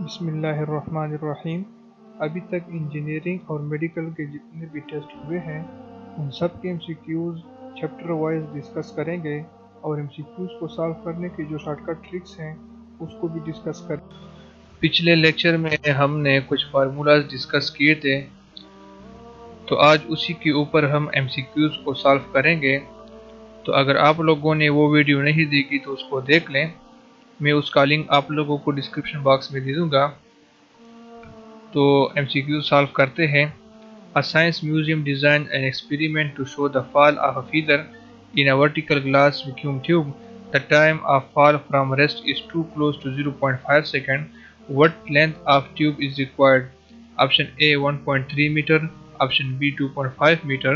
बिस्मिल्लाहिर्रहमानिर्रहीम। अभी तक इंजीनियरिंग और मेडिकल के जितने भी टेस्ट हुए हैं उन सब के एमसीक्यूज़ चैप्टर वाइज डिस्कस करेंगे और एमसीक्यूज़ को सॉल्व करने की जो शॉर्टकट ट्रिक्स हैं उसको भी डिस्कस करेंगे। पिछले लेक्चर में हमने कुछ फार्मूलाज डिस्कस किए थे, तो आज उसी के ऊपर हम एमसीक्यूज़ को सॉल्व करेंगे। तो अगर आप लोगों ने वो वीडियो नहीं देखी तो उसको देख लें, मैं उसका लिंक आप लोगों को डिस्क्रिप्शन बॉक्स में दे दूँगा। तो एमसीक्यू सॉल्व करते हैं। A science museum designed an experiment to show the fall of a feather in a vertical glass vacuum tube. The time of fall from rest is too close to 0.5 second. What length of tube is required? Option A 1.3 meter, option B 2.5 meter,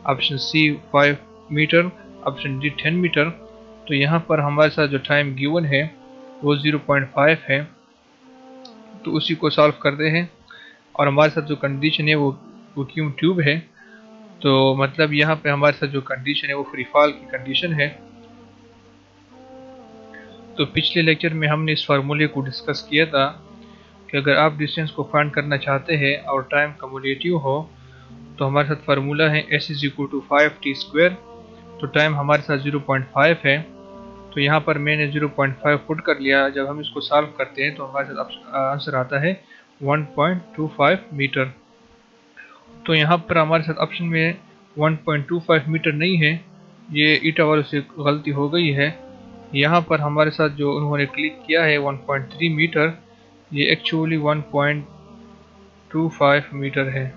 option C 5 meter, option D 10 meter। तो यहाँ पर हमारे साथ जो time given है वो 0.5 है, तो उसी को सॉल्व करते हैं। और हमारे साथ जो कंडीशन है वो वैक्यूम ट्यूब है, तो मतलब यहाँ पे हमारे साथ जो कंडीशन है वो फ्री फॉल की कंडीशन है। तो पिछले लेक्चर में हमने इस फार्मूले को डिस्कस किया था कि अगर आप डिस्टेंस को फाइंड करना चाहते हैं और टाइम कम्युलेटिव हो तो हमारे साथ फार्मूला है s = 5t²। तो टाइम हमारे साथ 0.5 है, तो यहाँ पर मैंने 0.5 पुट कर लिया। जब हम इसको सॉल्व करते हैं तो हमारे साथ आंसर आता है 1.25 मीटर। तो यहाँ पर हमारे साथ ऑप्शन में 1.25 मीटर नहीं है, ये ईटा वालों से गलती हो गई है। यहाँ पर हमारे साथ जो उन्होंने क्लिक किया है 1.3 मीटर, ये एक्चुअली 1.25 मीटर है।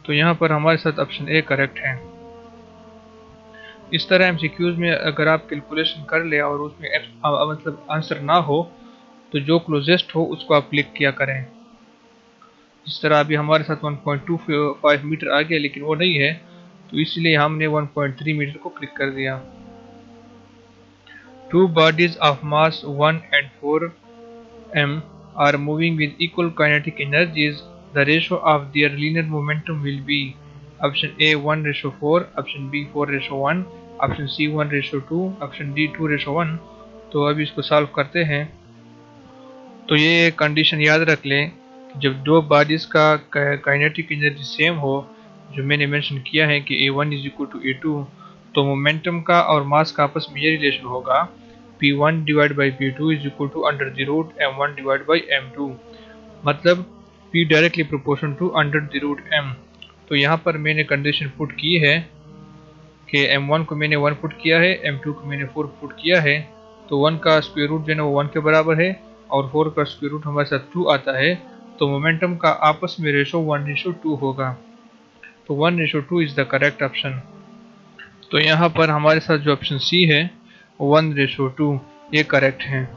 तो यहाँ पर हमारे साथ ऑप्शन ए करेक्ट है। इस तरह एमसीक्यूज में अगर आप कैलकुलेशन कर ले और उसमें मतलब आंसर ना हो तो जो क्लोजेस्ट हो उसको आप क्लिक किया करें। इस तरह अभी हमारे साथ 1.25 मीटर आ गया, लेकिन वो नहीं है, तो इसलिए हमने 1.3 मीटर को क्लिक कर दिया। Two bodies of mass 1 and 4 m are moving with equal kinetic energies. The ratio of their linear momentum will be option A 1:4, option B 4:1, option C 1:2, option D 2:1। तो अब इसको सॉल्व करते हैं। तो ये कंडीशन याद रख लें, जब दो बॉडीज़ का काइनेटिक एनर्जी सेम हो, जो मैंने मेंशन किया है कि A1 = A2, तो मोमेंटम का और मास का आपस में ये रिलेशन होगा P1/P2 = √m1/m2, मतलब P directly proportional to √m। तो यहाँ पर मैंने कंडीशन पुट की है कि m1 को मैंने 1 पुट किया है, m2 को मैंने 4 पुट किया है। तो 1 का स्क्वायर रूट जो है वो 1 के बराबर है और 4 का स्क्वायर रूट हमारे साथ 2 आता है, तो मोमेंटम का आपस में रेशो 1:2 होगा। तो 1:2 इज़ द करेक्ट ऑप्शन। तो यहाँ पर हमारे साथ जो ऑप्शन सी है 1:2 ये करेक्ट है।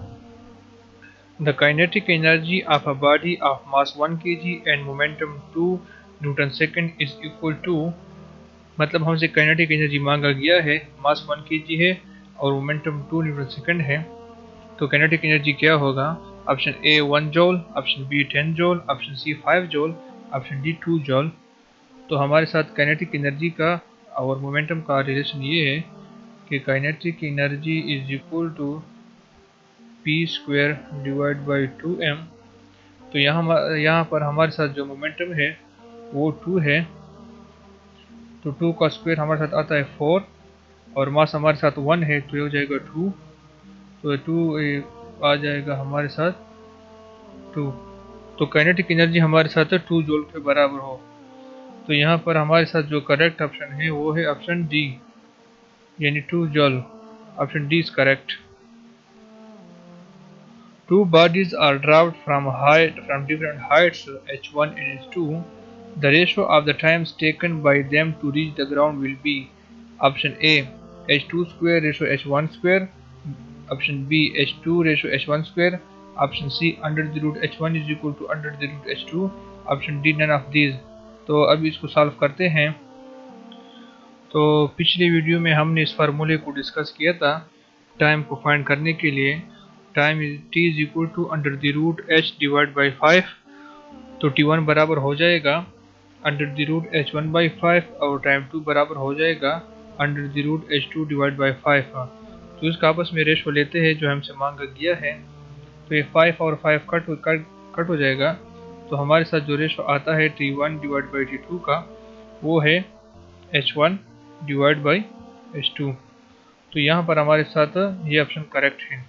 The kinetic energy of a body of mass 1 kg and momentum 2 newton second is equal to, मतलब हमसे काइनेटिक एनर्जी मांगा गया है, मास 1 kg है और मोमेंटम 2 न्यूटन सेकेंड है। तो काइनेटिक एनर्जी क्या होगा? Option A 1 joule, option B 10 joule, option C 5 joule, option D 2 joule. तो हमारे साथ काइनेटिक एनर्जी का और मोमेंटम का रिलेशन ये है कि kinetic energy is equal to P²/2m। तो यहाँ पर हमारे साथ जो मोमेंटम है वो 2 है, तो 2 का स्क्वायर हमारे साथ आता है 4 और मास हमारे साथ 1 है, तो ये हो जाएगा 2। तो 2 आ जाएगा हमारे साथ 2। तो काइनेटिक एनर्जी हमारे साथ 2 जूल के बराबर हो। तो यहाँ पर हमारे साथ जो करेक्ट ऑप्शन है वो है ऑप्शन डी, यानी 2 joule. Option D is correct. Two bodies are dropped from different heights h1 and h2. The ratio of the times taken by them to reach the ground will be option A h2² h1², option B h2 h1², option C √h1 = √h2, option D none of these। तो अब इसको solve करते हैं। तो पिछली video में हमने इस फार्मूले को डिस्कस किया था टाइम को फाइंड करने के लिए। टाइम t = √h/5, तो t1 बराबर हो जाएगा √h1/5 और टाइम 2 बराबर हो जाएगा √h2/5। तो तो इसका आपस में रेशो लेते हैं जो हमसे मांगा गया है। तो ये 5 और 5 कट हो जाएगा, तो हमारे साथ जो रेशो आता है T1 डिवाइड बाई T2 का वो है H1 डिवाइड बाई H2। तो यहाँ पर हमारे साथ ये ऑप्शन करेक्ट है,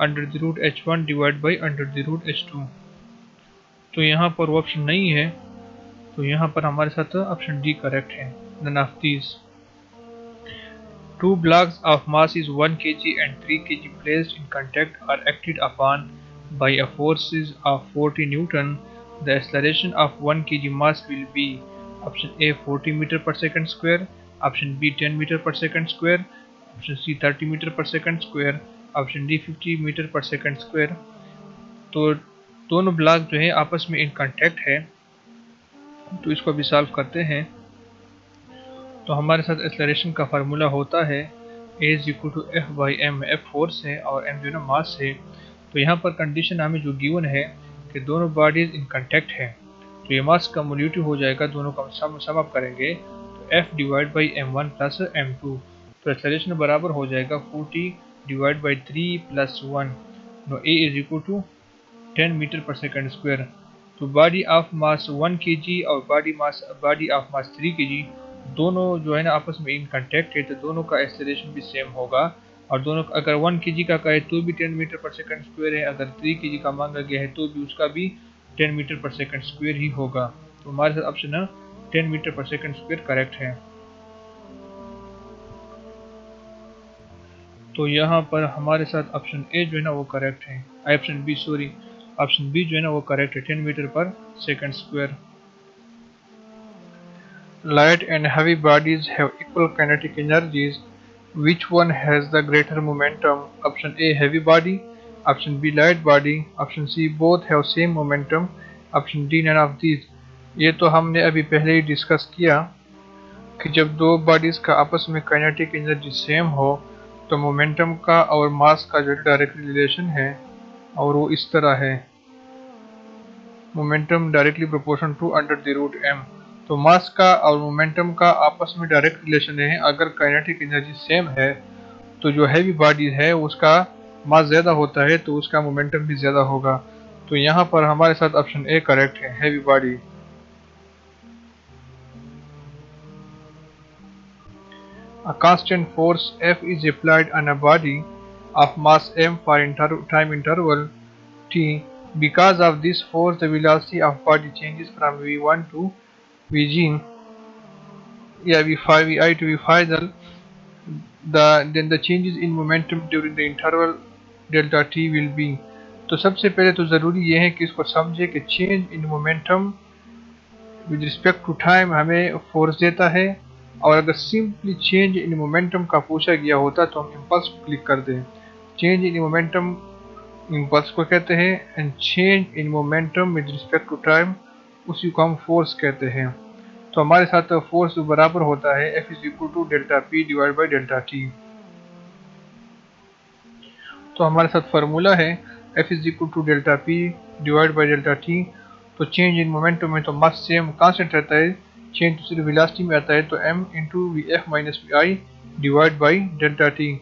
under the root H1 divide by under the root H2। तो यहाँ पर वो ऑप्शन नहीं है, तो यहाँ पर हमारे साथ ऑप्शन डी करेक्ट है, none of these. Two blocks of mass is 1 kg and 3 kg placed in contact are acted upon by a forces of 40 Newton. The acceleration of 1 kg mass will be option A 40 meter per second square, option B 10 meter per second square, option C 30 meter per second square, option D 50 meter per second square। तो दोनों block जो है आपस में in contact है, तो इसको भी सॉल्व करते हैं। तो हमारे साथ एक्सेलरेशन का फार्मूला होता है A is equal to F by M. F force है और एम जो है ना मास है। तो यहाँ पर कंडीशन हमें जो गिवन है कि दोनों बॉडीज इन कांटेक्ट है, तो ये मास कम्युलेटिव हो जाएगा, दोनों का सम अप करेंगे तो F divide by m1 plus m2। तो एक्सेलरेशन बराबर हो जाएगा 40 divide by 3 plus 1। No A is equal to 10 metre per second square. तो बॉडी ऑफ मास 1 kg और बॉडी ऑफ मास 3 kg दोनों जो है ना आपस में इन कांटेक्ट है, तो दोनों का एक्सेलरेशन भी सेम होगा। और दोनों अगर 1 kg का कहे तो भी 10 मीटर पर सेकंड स्क्वायर है, अगर 3 kg का मांगा गया है तो भी उसका भी 10 मीटर पर सेकंड स्क्वायर ही होगा। तो हमारे साथ ऑप्शन है 10 metre per second square correct है। तो यहाँ पर हमारे साथ ऑप्शन ए जो है ना वो करेक्ट है, option B sorry option B जो है ना वो करेक्ट है, 10 metre per second square. Light and heavy bodies have equal kinetic energies. Which one has the greater momentum? Option A heavy body, option B light body, option C both have same momentum, option D none of these। ये तो हमने अभी पहले ही discuss किया कि जब दो bodies का आपस में काइनेटिक एनर्जी सेम हो तो मोमेंटम का और मास का जो डायरेक्ट रिलेशन है और वो इस तरह है, momentum directly proportion to under the root m। तो मास का और मोमेंटम का आपस में डायरेक्ट रिलेशन है, अगर काइनेटिक एनर्जी सेम है तो जो हैवी बॉडी है उसका मास ज़्यादा होता है तो उसका मोमेंटम भी ज़्यादा होगा। तो यहाँ पर हमारे साथ ऑप्शन ए करेक्ट है, heavy body. A constant force F is applied on a body of mass m for time interval t. Because of this force, the velocity of body changes from v1 to vg, vi to v final. Then the changes in momentum during the interval delta t will be। तो सबसे पहले तो ज़रूरी ये है कि इसको समझे कि change in momentum with respect to time हमें फोर्स देता है, और अगर सिंपली चेंज इन मोमेंटम का पूछा गया होता तो हम इम्पल्स को क्लिक कर दें। चेंज इन मोमेंटम इम्पल्स को कहते हैं, and change in momentum with respect to time उसी को हम फोर्स कहते हैं। तो हमारे साथ फोर्स बराबर होता है F is equal to delta P divide by delta T. तो हमारे साथ फार्मूला है F is equal to delta P divide by delta T. तो चेंज इन मोमेंटम में तो मास सेम कांस्टेंट रहता है, चेंज तो सिर्फ वेलोसिटी में आता है, तो m into V F minus V I divide by delta T.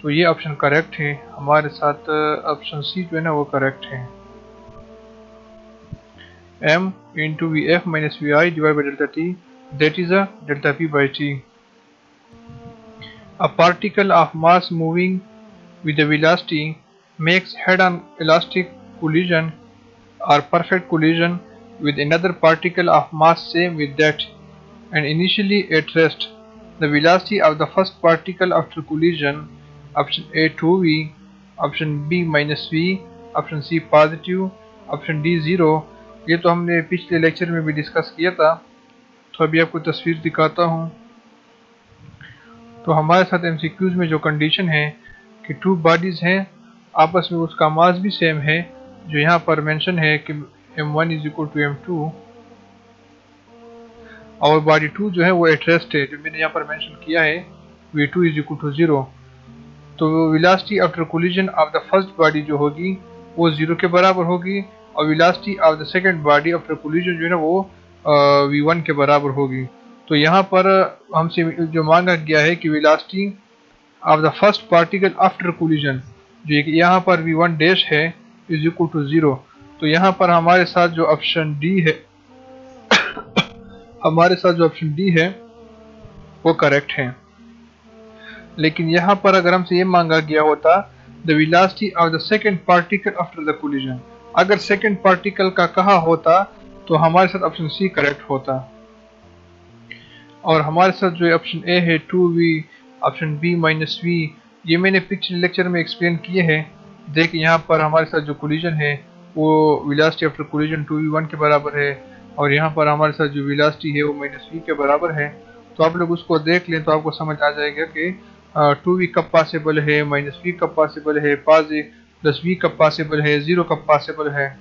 तो ये ऑप्शन करेक्ट है, हमारे साथ ऑप्शन सी जो है ना वो करेक्ट है, m into Vf minus Vi divided by delta t, that is a delta P by t। A particle of mass moving with a velocity makes head-on elastic collision or perfect collision with another particle of mass same with that and initially at rest. The velocity of the first particle after collision, option A 2v, option B minus v, option C positive, option D 0। ये तो हमने पिछले lecture में भी discuss किया था, तो अभी आपको तस्वीर दिखाता हूँ। तो हमारे साथ एमसीक्यूज में जो कंडीशन है कि टू बॉडीज हैं आपस में उसका मास भी सेम है, जो यहाँ पर मेंशन है कि m1 is equal to m2 और बॉडी 2 जो है वो एट रेस्ट है, जो मैंने यहाँ पर मेंशन किया है v2 इज इक्वल टू 0। तो velocity after collision of the first body जो होगी वो 0 के बराबर होगी, और velocity of the second body after collision जो है ना वो v1 के बराबर होगी। तो यहाँ पर हमसे जो मांगा गया है कि velocity of the first particle after collision, जो यहाँ पर v1 डैश है इज इक्वल टू 0। तो यहाँ पर हमारे साथ जो ऑप्शन डी है वो करेक्ट है। लेकिन यहाँ पर अगर हमसे ये मांगा गया होता the velocity of the second particle after the collision, अगर सेकंड पार्टिकल का कहा होता तो हमारे साथ ऑप्शन सी करेक्ट होता। और हमारे साथ जो ऑप्शन ए है 2v, ऑप्शन बी -v, ये मैंने पिछले लेक्चर में एक्सप्लेन किए हैं। देखिए यहाँ पर हमारे साथ जो कोलिजन है वो वेलोसिटी आफ्टर कोलिजन 2v1 के बराबर है, और यहाँ पर हमारे साथ जो वेलोसिटी है वो -v के बराबर है। तो आप लोग उसको देख लें तो आपको समझ आ जाएगा कि 2v कब पॉसिबल है, -v कब पॉसिबल है, +v कब पॉसिबल है, 0 कब पॉसिबल है।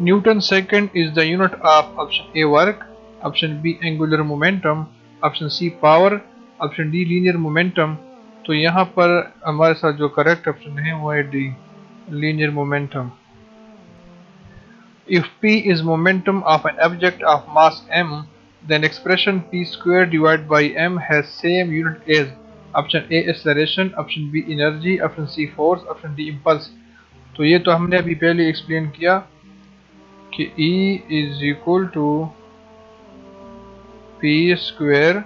Newton second is the unit of option A work, option B angular momentum, option C power, option D linear momentum. तो यहाँ पर हमारे साथ जो करेक्ट ऑप्शन है वो है D, linear momentum. If p is momentum of an object of mass m, then expression p square divided by m has same unit as option A acceleration, option B energy, option C force, option D impulse। तो ये तो हमने अभी पहले explain किया कि E is equal to p square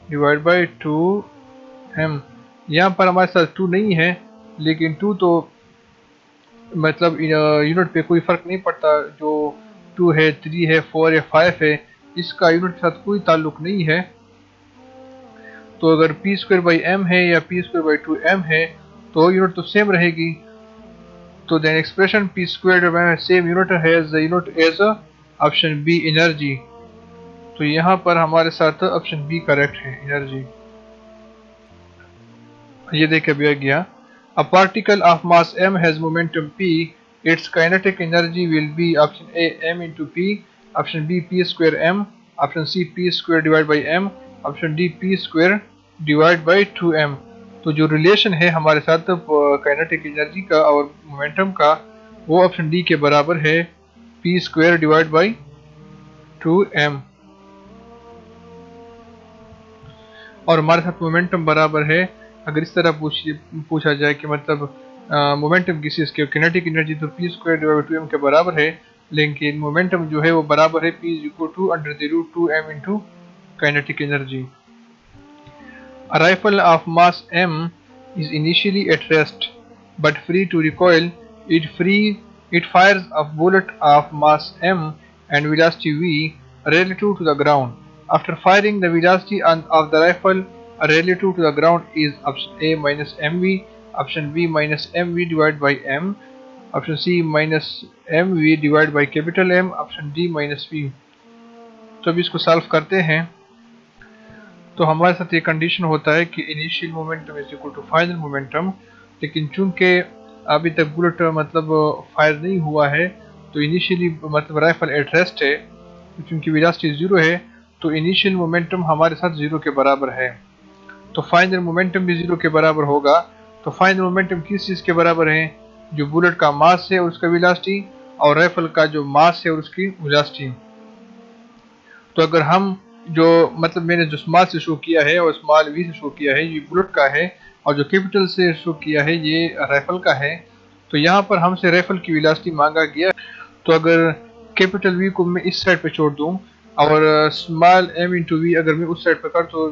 divided by 2m। यहाँ पर हमारे साथ 2 नहीं है, लेकिन 2 तो मतलब यूनिट पे कोई फर्क नहीं पड़ता, जो 2 है, 3 है, 4 है, 5 है, इसका यूनिट के साथ कोई ताल्लुक नहीं है। तो अगर p स्क्वायर बाई m है या p स्क्वायर बाई 2m है तो यूनिट तो सेम रहेगी। तो then expression p square by same unit has the unit as option B energy. तो यहाँ पर हमारे साथ ऑप्शन बी करेक्ट है, एनर्जी। ये देखिए अभी आ गया, a particle of mass m has momentum p, its kinetic energy will be option A m into p, option B p square m, option C p square divided by m, option D p square divided by 2m। तो जो relation है हमारे साथ kinetic energy का और momentum का वो option D के बराबर है, p square divide by 2m। और हमारे साथ मोमेंटम बराबर है, अगर इस तरह पूछा जाए कि मतलब मोमेंटम किसी इसके किनेटिक एनर्जी तो p square divide by 2m के बराबर है, लेकिन मोमेंटम जो है वो बराबर है p is equal to under the root 2m into kinetic energy. A rifle of mass m is initially at rest but free to recoil. It fires a bullet of mass m and velocity v relative to the ground. After firing, the velocity of the rifle relative to the ground is option A minus mv, option B minus mv divided by m, option C minus mv divided by capital M, option D minus v। तो अभी इसको solve करते हैं। तो हमारे साथ ये condition होता है कि initial momentum is equal to final momentum, लेकिन चूंकि अभी तक बुलेट मतलब फायर नहीं हुआ है तो इनिशियली मतलब राइफल एट रेस्ट है, चूंकि वेलोसिटी 0 है तो इनिशियल मोमेंटम हमारे साथ 0 के बराबर है। तो फाइनल मोमेंटम भी 0 के बराबर होगा। तो फाइनल मोमेंटम किस चीज़ के बराबर है, जो बुलेट का मास है और उसका वेलोसिटी, और राइफल का जो मास है और उसकी वेलोसिटी। तो अगर हम जो मतलब मैंने जो स्मॉल से शो किया है और स्मॉल वी से शो किया है ये बुलेट का है, और जो कैपिटल से शो किया है ये राइफल का है। तो यहाँ पर हमसे राइफल की वेलोसिटी मांगा गया। तो अगर कैपिटल वी को मैं इस साइड पे छोड़ दूँ और स्मॉल एम इंटू वी अगर मैं उस साइड पे कर तो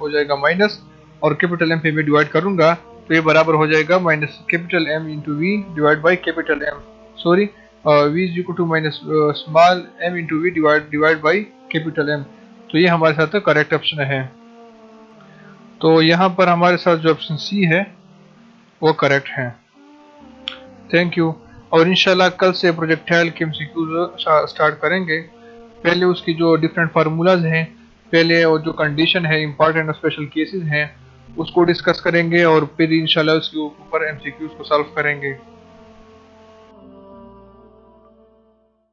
हो जाएगा माइनस, और कैपिटल एम पे मैं डिवाइड करूँगा तो ये बराबर हो जाएगा minus capital M into V divide by capital M, sorry V is equal to minus small M into V divide by capital M. तो ये हमारे साथ करेक्ट ऑप्शन है। तो यहाँ पर हमारे साथ जो ऑप्शन सी है वो करेक्ट है। Thank you. और इंशाल्लाह कल से प्रोजेक्टाइल के एमसीक्यूज स्टार्ट करेंगे। पहले उसकी जो डिफरेंट फार्मूलाज हैं पहले, और जो कंडीशन है इंपॉर्टेंट और स्पेशल केसेस हैं उसको डिस्कस करेंगे, और फिर इंशाल्लाह उसके ऊपर एमसीक्यूज को सॉल्व करेंगे।